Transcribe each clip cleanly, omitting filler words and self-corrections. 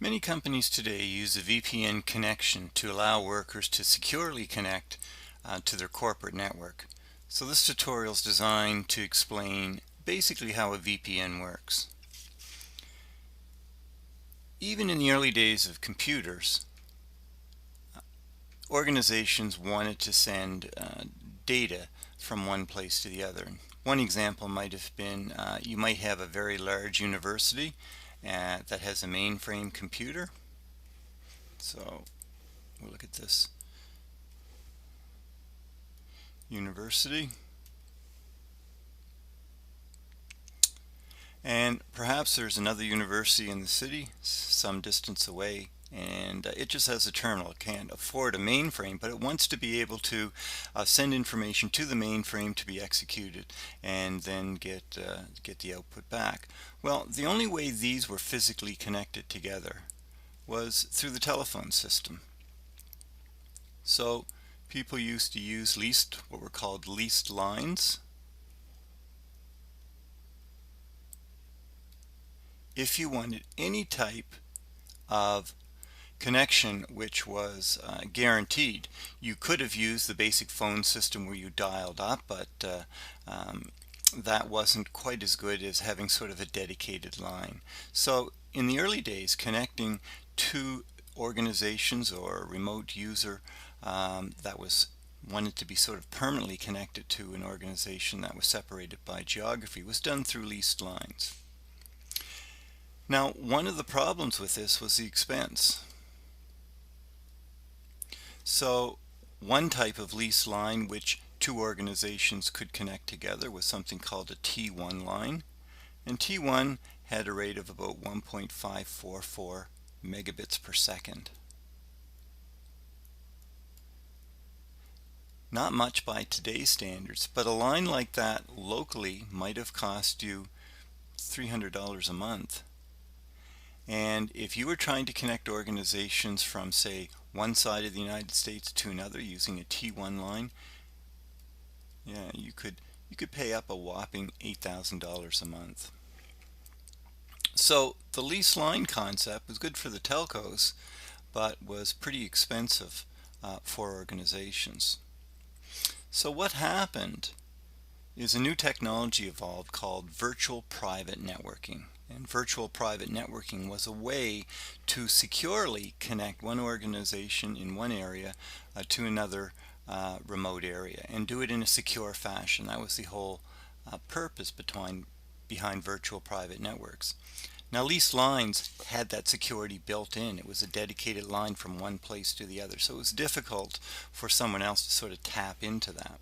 Many companies today use a VPN connection to allow workers to securely connect to their corporate network. So this tutorial is designed to explain basically how a VPN works. Even in the early days of computers, organizations wanted to send data from one place to the other. One example might have been you might have a very large university that has a mainframe computer. So we'll look at this university, and perhaps there's another university in the city some distance away, and it just has a terminal. It can't afford a mainframe, but it wants to be able to send information to the mainframe to be executed and then get the output back. Well, the only way these were physically connected together was through the telephone system. So people used to use what were called leased lines. If you wanted any type of connection which was guaranteed, you could have used the basic phone system where you dialed up, but that wasn't quite as good as having sort of a dedicated line. So in the early days, connecting two organizations or a remote user that wanted to be sort of permanently connected to an organization that was separated by geography was done through leased lines. Now, one of the problems with this was the expense. So one type of leased line which two organizations could connect together was something called a T1 line, and T1 had a rate of about 1.544 megabits per second. Not much by today's standards, but a line like that locally might have cost you $300 a month. And if you were trying to connect organizations from, say, one side of the United States to another using a T1 line, yeah, you could pay up a whopping $8,000 a month. So the lease line concept was good for the telcos, but was pretty expensive for organizations. So what happened is a new technology evolved called virtual private networking. And virtual private networking was a way to securely connect one organization in one area to another remote area, and do it in a secure fashion. That was the whole purpose behind virtual private networks. Now, leased lines had that security built in. It was a dedicated line from one place to the other, so it was difficult for someone else to sort of tap into that.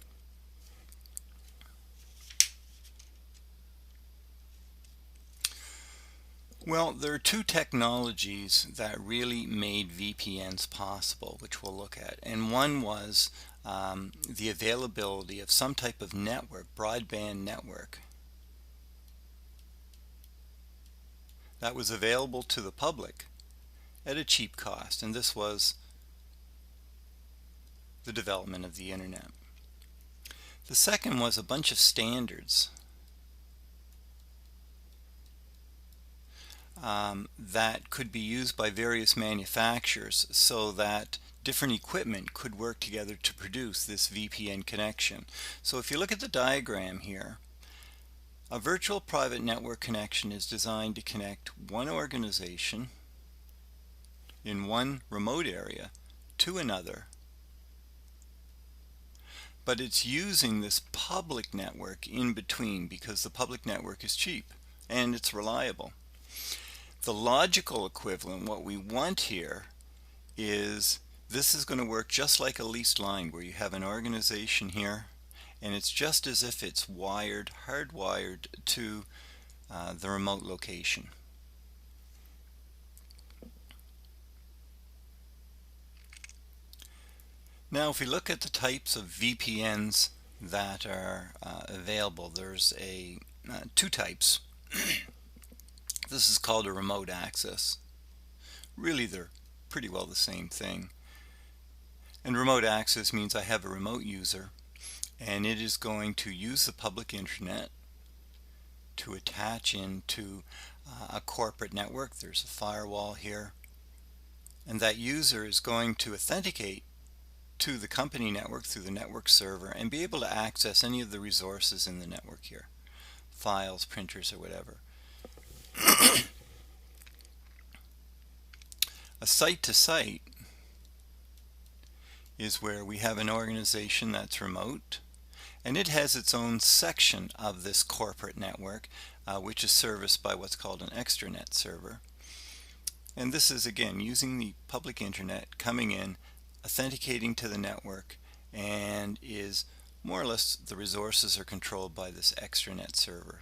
Well, there are two technologies that really made VPNs possible, which we'll look at. And one was the availability of some type of network, broadband network, that was available to the public at a cheap cost. And this was the development of the internet. The second was a bunch of standards that could be used by various manufacturers so that different equipment could work together to produce this VPN connection. So if you look at the diagram here, a virtual private network connection is designed to connect one organization in one remote area to another, but it's using this public network in between because the public network is cheap and it's reliable. The logical equivalent, what we want here, is this is going to work just like a leased line where you have an organization here, and it's just as if it's hardwired to the remote location. Now, if we look at the types of VPNs that are available, there's two types. This is called a remote access. Really, they're pretty well the same thing. And remote access means I have a remote user, and it is going to use the public internet to attach into a corporate network. There's a firewall here, and that user is going to authenticate to the company network through the network server and be able to access any of the resources in the network here, files, printers, or whatever. A site-to-site is where we have an organization that's remote, and it has its own section of this corporate network, which is serviced by what's called an extranet server. And this is, again, using the public internet, coming in, authenticating to the network, and is more or less the resources are controlled by this extranet server,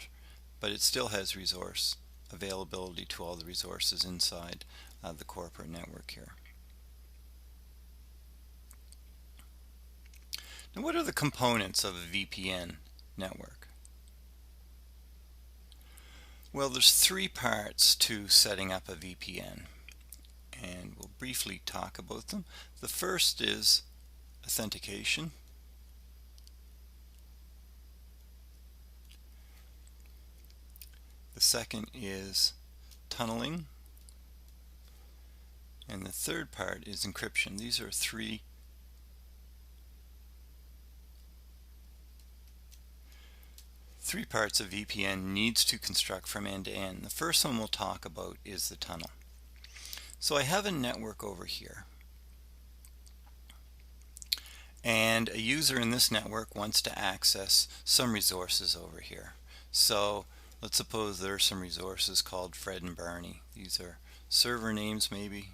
but it still has resource availability to all the resources inside the corporate network here. Now, what are the components of a VPN network? Well, there's three parts to setting up a VPN, and we'll briefly talk about them. The first is authentication. The second is tunneling. And the third part is encryption. These are three parts a VPN needs to construct from end to end. The first one we'll talk about is the tunnel. So I have a network over here, and a user in this network wants to access some resources over here. So let's suppose there are some resources called Fred and Barney. These are server names maybe.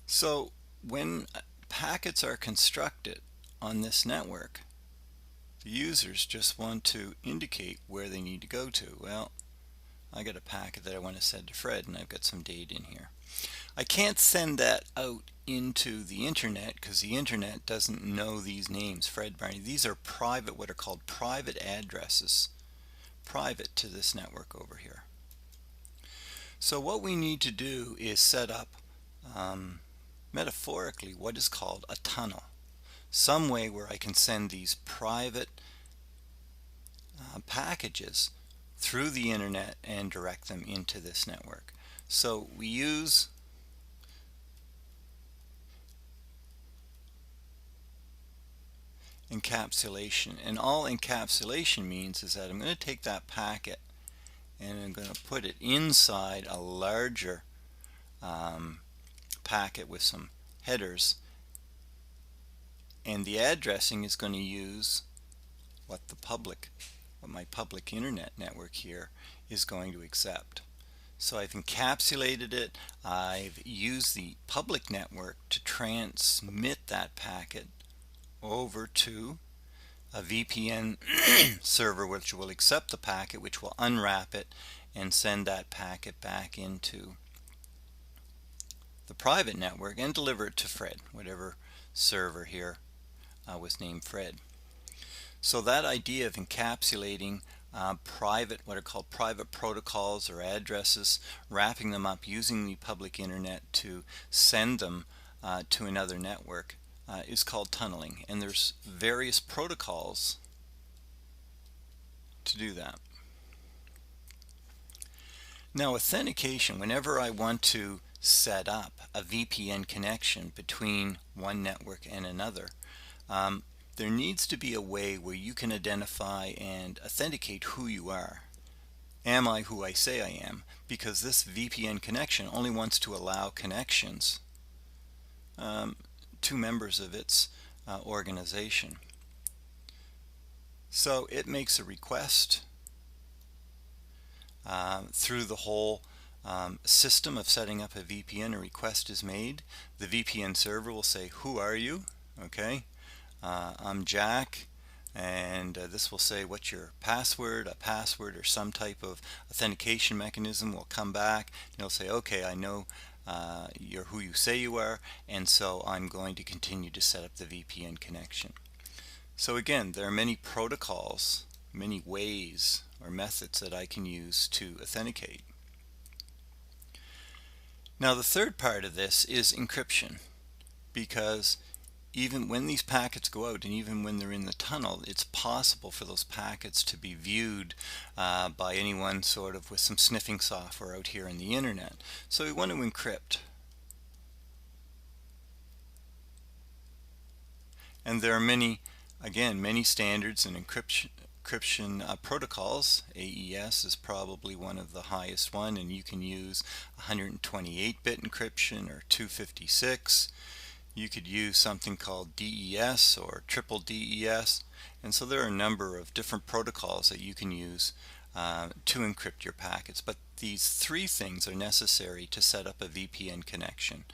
So when packets are constructed on this network, the users just want to indicate where they need to go to. Well, I got a packet that I want to send to Fred, and I've got some data in here. I can't send that out into the internet because the internet doesn't know these names, Fred, Barney. These are private, what are called private addresses, private to this network over here. So what we need to do is set up metaphorically what is called a tunnel, some way where I can send these private packages through the internet and direct them into this network. So we use encapsulation, and all encapsulation means is that I'm going to take that packet and I'm going to put it inside a larger packet with some headers, and the addressing is going to use what my public internet network here is going to accept. So I've encapsulated it. I've used the public network to transmit that packet over to a VPN server, which will accept the packet, which will unwrap it and send that packet back into the private network and deliver it to Fred, whatever server here was named Fred. So that idea of encapsulating what are called private protocols or addresses, wrapping them up using the public internet to send them to another network is called tunneling, and there's various protocols to do that. Now, authentication, whenever I want to set up a VPN connection between one network and another, there needs to be a way where you can identify and authenticate who you are. Am I who I say I am? Because this VPN connection only wants to allow connections to members of its organization. So it makes a request through the whole system of setting up a VPN. A request is made. The VPN server will say, who are you? Okay, I'm Jack, and this will say what's your password. A password or some type of authentication mechanism will come back, and it'll say, okay, I know you're who you say you are, and so I'm going to continue to set up the VPN connection. So again, there are many protocols, many ways or methods that I can use to authenticate. Now the third part of this is encryption, because even when these packets go out and even when they're in the tunnel, it's possible for those packets to be viewed by anyone sort of with some sniffing software out here on the internet. So we want to encrypt. And there are many, again, many standards and encryption protocols. AES is probably one of the highest one, and you can use 128-bit encryption or 256. You could use something called DES or triple DES, and so there are a number of different protocols that you can use to encrypt your packets. But these three things are necessary to set up a VPN connection.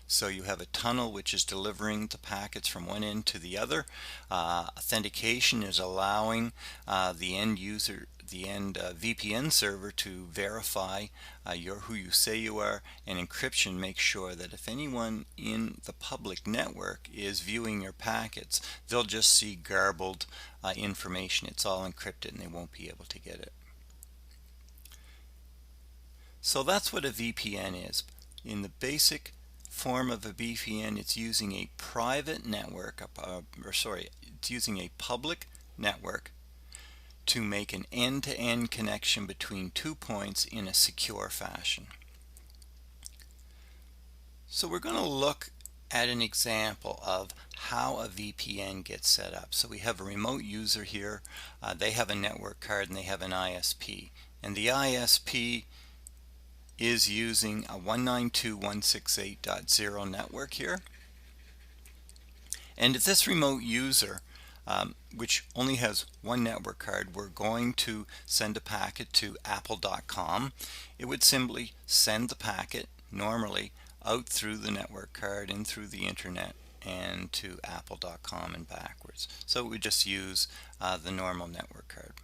So you have a tunnel which is delivering the packets from one end to the other. Authentication is allowing the end user, the end VPN server to verify you're who you say you are, and encryption makes sure that if anyone in the public network is viewing your packets, they'll just see garbled information. It's all encrypted and they won't be able to get it. So that's what a VPN is. In the basic form of a VPN, it's using a private network, it's using a public network to make an end-to-end connection between 2 points in a secure fashion. So we're going to look at an example of how a VPN gets set up. So we have a remote user here. They have a network card and they have an ISP. And the ISP is using a 192.168.0 network here. And if this remote user, which only has one network card, we're going to send a packet to apple.com, it would simply send the packet normally out through the network card and through the internet and to apple.com and backwards. So it would just use the normal network card.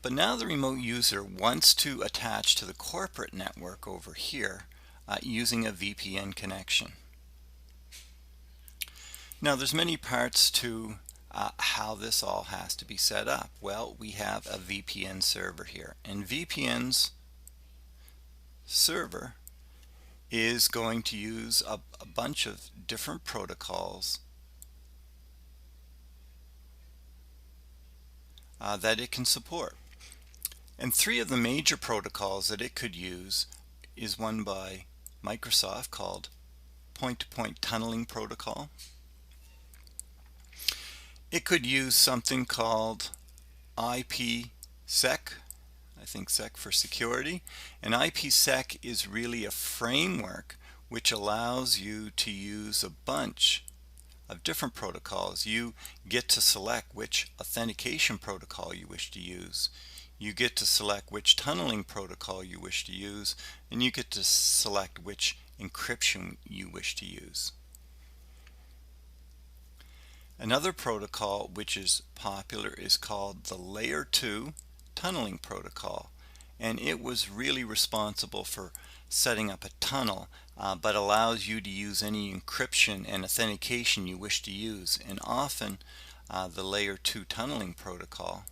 But now the remote user wants to attach to the corporate network over here using a VPN connection. Now there's many parts to how this all has to be set up. Well, we have a VPN server here, and VPN's server is going to use a bunch of different protocols that it can support. And three of the major protocols that it could use is one by Microsoft called point-to-point tunneling protocol. It could use something called IPsec, I think sec for security. And IPsec is really a framework which allows you to use a bunch of different protocols. You get to select which authentication protocol you wish to use. You get to select which tunneling protocol you wish to use, and you get to select which encryption you wish to use. Another protocol which is popular is called the Layer 2 tunneling protocol, and it was really responsible for setting up a tunnel, but allows you to use any encryption and authentication you wish to use. And often the Layer 2 tunneling protocol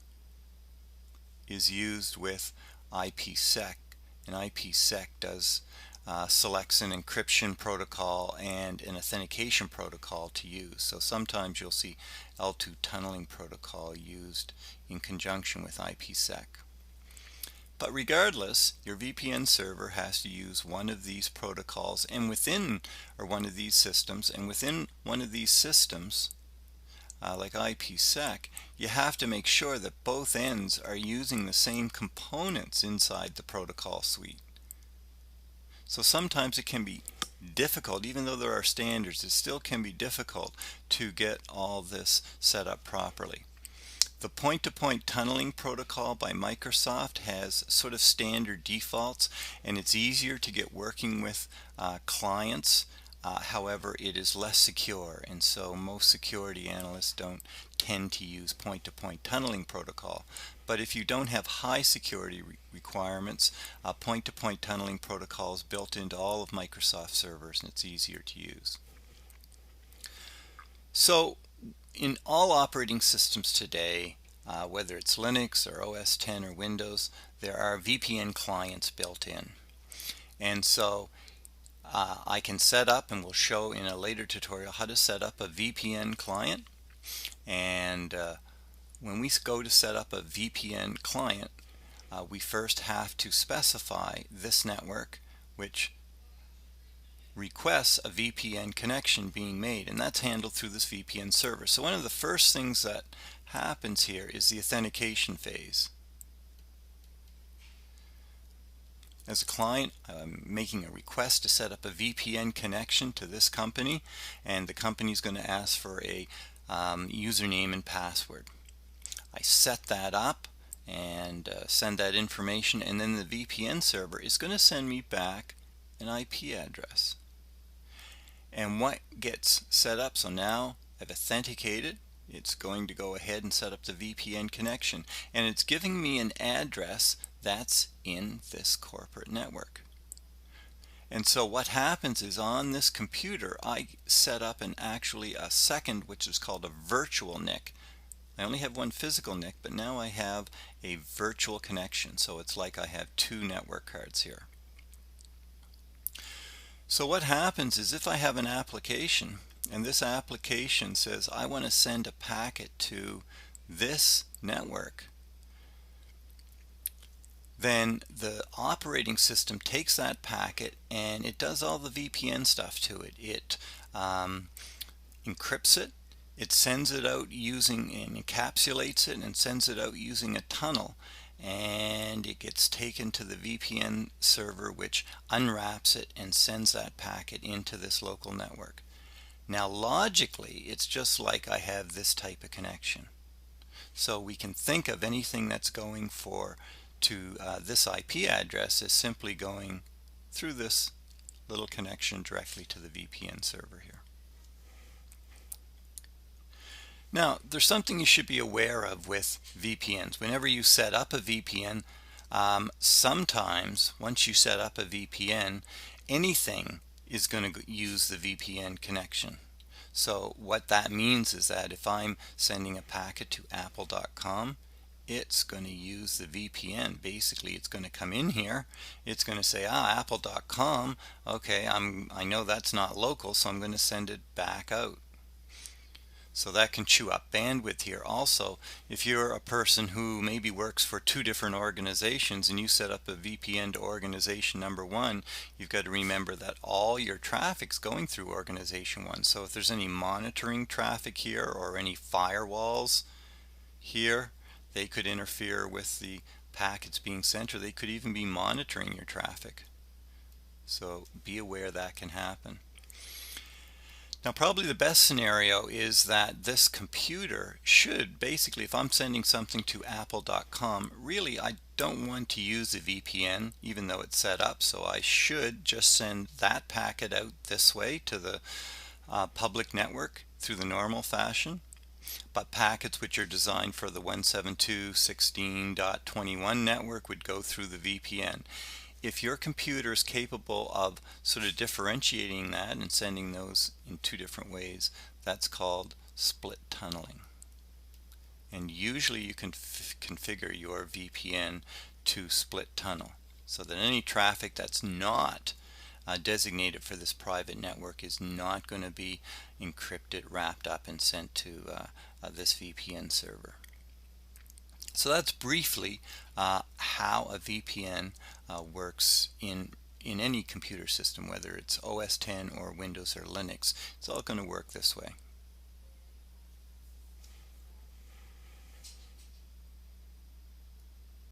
is used with IPsec, and IPsec does selects an encryption protocol and an authentication protocol to use. So sometimes you'll see L2 tunneling protocol used in conjunction with IPsec. But regardless, your VPN server has to use one of these protocols and within, or one of these systems, and within one of these systems like IPsec, you have to make sure that both ends are using the same components inside the protocol suite. So sometimes it can be difficult, even though there are standards, it still can be difficult to get all this set up properly. The point-to-point tunneling protocol by Microsoft has sort of standard defaults, and it's easier to get working with clients. However, it is less secure, and so most security analysts don't tend to use point-to-point tunneling protocol. But if you don't have high security requirements, point-to-point tunneling protocol is built into all of Microsoft servers, and it's easier to use. So in all operating systems today, whether it's Linux or OS X or Windows, there are VPN clients built in. And so I can set up, and we'll show in a later tutorial, how to set up a VPN client. And when we go to set up a VPN client, we first have to specify this network, which requests a VPN connection being made, and that's handled through this VPN server. So one of the first things that happens here is the authentication phase. As a client, I'm making a request to set up a VPN connection to this company, and the company is going to ask for a username and password. I set that up and send that information, and then the VPN server is going to send me back an IP address. And what gets set up, so now I've authenticated, it's going to go ahead and set up the VPN connection, and it's giving me an address that's in this corporate network. And so what happens is, on this computer I set up actually a second, which is called a virtual NIC. I only have one physical NIC, but now I have a virtual connection, so it's like I have two network cards here. So what happens is, if I have an application and this application says I want to send a packet to this network, then the operating system takes that packet and it does all the VPN stuff to it. It encrypts it, it sends it out using, and encapsulates it and sends it out using a tunnel, and it gets taken to the VPN server, which unwraps it and sends that packet into this local network. Now logically, it's just like I have this type of connection. So we can think of anything that's going to this IP address as simply going through this little connection directly to the VPN server here. Now, there's something you should be aware of with VPNs. Whenever you set up a VPN, sometimes once you set up a VPN, anything is going to use the VPN connection. So what that means is that if I'm sending a packet to apple.com, it's going to use the VPN. Basically, it's going to come in here, it's going to say, apple.com, okay, I know that's not local, so I'm going to send it back out. So that can chew up bandwidth here. Also, if you're a person who maybe works for two different organizations and you set up a VPN to organization number one, you've got to remember that all your traffic's going through organization one. So if there's any monitoring traffic here or any firewalls here, they could interfere with the packets being sent, or they could even be monitoring your traffic. So be aware that can happen. Now probably the best scenario is that this computer should, basically, if I'm sending something to apple.com, really I don't want to use the VPN even though it's set up, so I should just send that packet out this way to the public network through the normal fashion. But packets which are designed for the 172.16.21 network would go through the VPN. If your computer is capable of sort of differentiating that and sending those in two different ways, that's called split tunneling. And usually you can configure your VPN to split tunnel so that any traffic that's not designated for this private network is not going to be encrypted, wrapped up, and sent to this VPN server. So that's briefly how a VPN works in any computer system, whether it's OS 10 or Windows or Linux. It's all going to work this way.